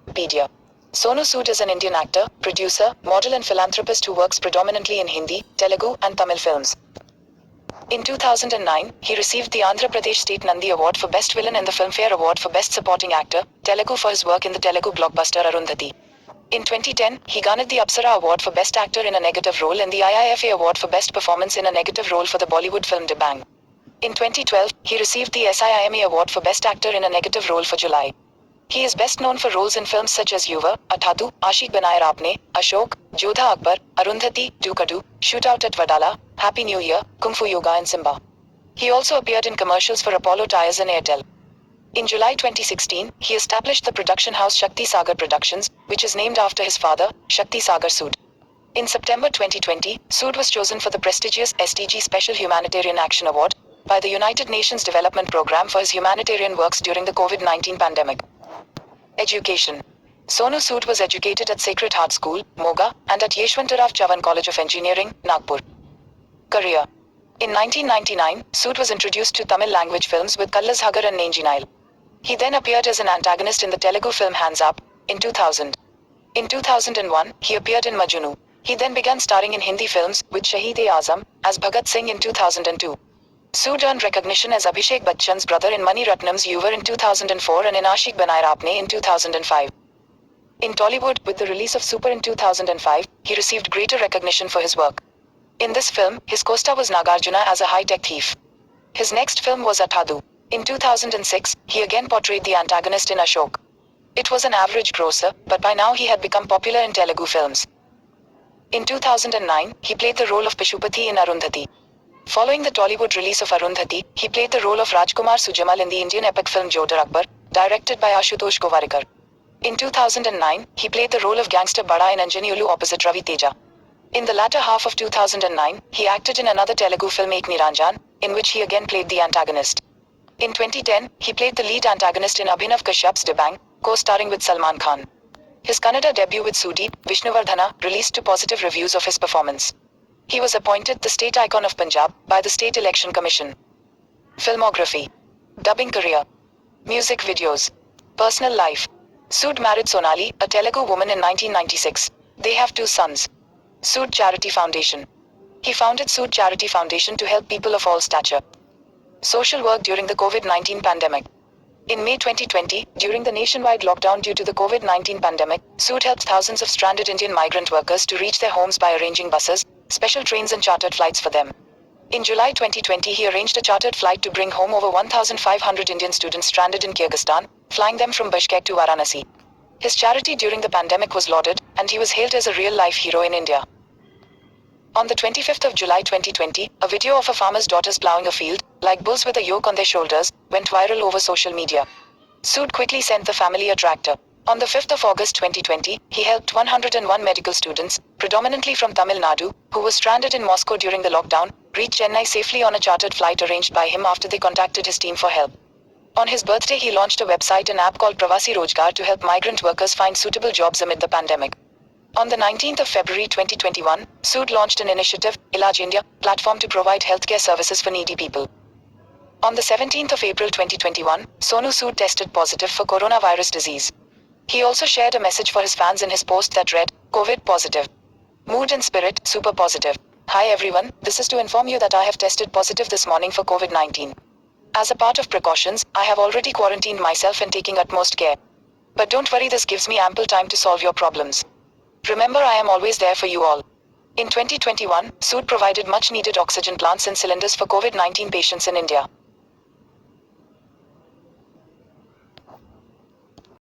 Wikipedia. Sonu Sood is an Indian actor, producer, model and philanthropist who works predominantly in Hindi, Telugu and Tamil films. In 2009, he received the Andhra Pradesh State Nandi Award for Best Villain and the Filmfare Award for Best Supporting Actor, Telugu for his work in the Telugu blockbuster Arundhati. In 2010, he garnered the Apsara Award for Best Actor in a Negative Role and the IIFA Award for Best Performance in a Negative Role for the Bollywood film Dibang. In 2012, he received the SIIMA Award for Best Actor in a Negative Role for July. He is best known for roles in films such as Yuva, Athadu, Aashiq Banaaye Aapne, Ashok, Jodha Akbar, Arundhati, Dukadu, Shootout at Wadala, Happy New Year, Kung Fu Yoga and Simba. He also appeared in commercials for Apollo Tyres and Airtel. In July 2016, he established the production house Shakti Sagar Productions, which is named after his father, Shakti Sagar Sood. In September 2020, Sood was chosen for the prestigious SDG Special Humanitarian Action Award by the United Nations Development Programme for his humanitarian works during the COVID-19 pandemic. Education. Sonu Sood was educated at Sacred Heart School, Moga, and at Yeshwantarao Chavan College of Engineering, Nagpur. Career. In 1999, Sood was introduced to Tamil language films with Kallas Hagar and Nenjinail. He then appeared as an antagonist in the Telugu film Hands Up, in 2000. In 2001, he appeared in Majnu. He then began starring in Hindi films, with Shaheed-e-Azam, as Bhagat Singh in 2002. Sood earned recognition as Abhishek Bachchan's brother in Mani Ratnam's Yuva in 2004 and in Aashiq Banaaye Aapne in 2005. In Tollywood, with the release of Super in 2005, he received greater recognition for his work. In this film, his co-star was Nagarjuna as a high-tech thief. His next film was Athadu. In 2006, he again portrayed the antagonist in Ashok. It was an average grosser, but by now he had become popular in Telugu films. In 2009, he played the role of Pashupati in Arundhati. Following the Tollywood release of Arundhati, he played the role of Rajkumar Sujamal in the Indian epic film Jodha Akbar, directed by Ashutosh Govarikar. In 2009, he played the role of gangster Bada in Anjani Ulu opposite Ravi Teja. In the latter half of 2009, he acted in another Telugu film Ek Niranjan, in which he again played the antagonist. In 2010, he played the lead antagonist in Abhinav Kashyap's Dibang, co-starring with Salman Khan. His Kannada debut with Sudeep, Vishnuvardhana, released to positive reviews of his performance. He was appointed the State Icon of Punjab by the State Election Commission. Filmography. Dubbing career. Music videos. Personal life. Sood married Sonali, a Telugu woman in 1996. They have 2 sons. Sood Charity Foundation. He founded Sood Charity Foundation to help people of all stature. Social work during the COVID-19 pandemic. In May 2020, during the nationwide lockdown due to the COVID-19 pandemic, Sood helped thousands of stranded Indian migrant workers to reach their homes by arranging buses, special trains and chartered flights for them. In July 2020, he arranged a chartered flight to bring home over 1,500 Indian students stranded in Kyrgyzstan, flying them from Bishkek to Varanasi. His charity during the pandemic was lauded, and he was hailed as a real-life hero in India. On the 25th of July 2020, a video of a farmer's daughters plowing a field, like bulls with a yoke on their shoulders, went viral over social media. Sood quickly sent the family a tractor. On the 5th of August 2020, he helped 101 medical students, predominantly from Tamil Nadu, who were stranded in Moscow during the lockdown, reach Chennai safely on a chartered flight arranged by him after they contacted his team for help. On his birthday, he launched a website and app called Pravasi Rojgar to help migrant workers find suitable jobs amid the pandemic. On the 19th of February 2021, Sood launched an initiative, Ilaj India, platform to provide healthcare services for needy people. On the 17th of April 2021, Sonu Sood tested positive for coronavirus disease. He also shared a message for his fans in his post that read, COVID positive. Mood and spirit, super positive. Hi everyone, this is to inform you that I have tested positive this morning for COVID-19. As a part of precautions, I have already quarantined myself and taking utmost care. But don't worry, this gives me ample time to solve your problems. Remember, I am always there for you all. In 2021, Sood provided much needed oxygen plants and cylinders for COVID-19 patients in India.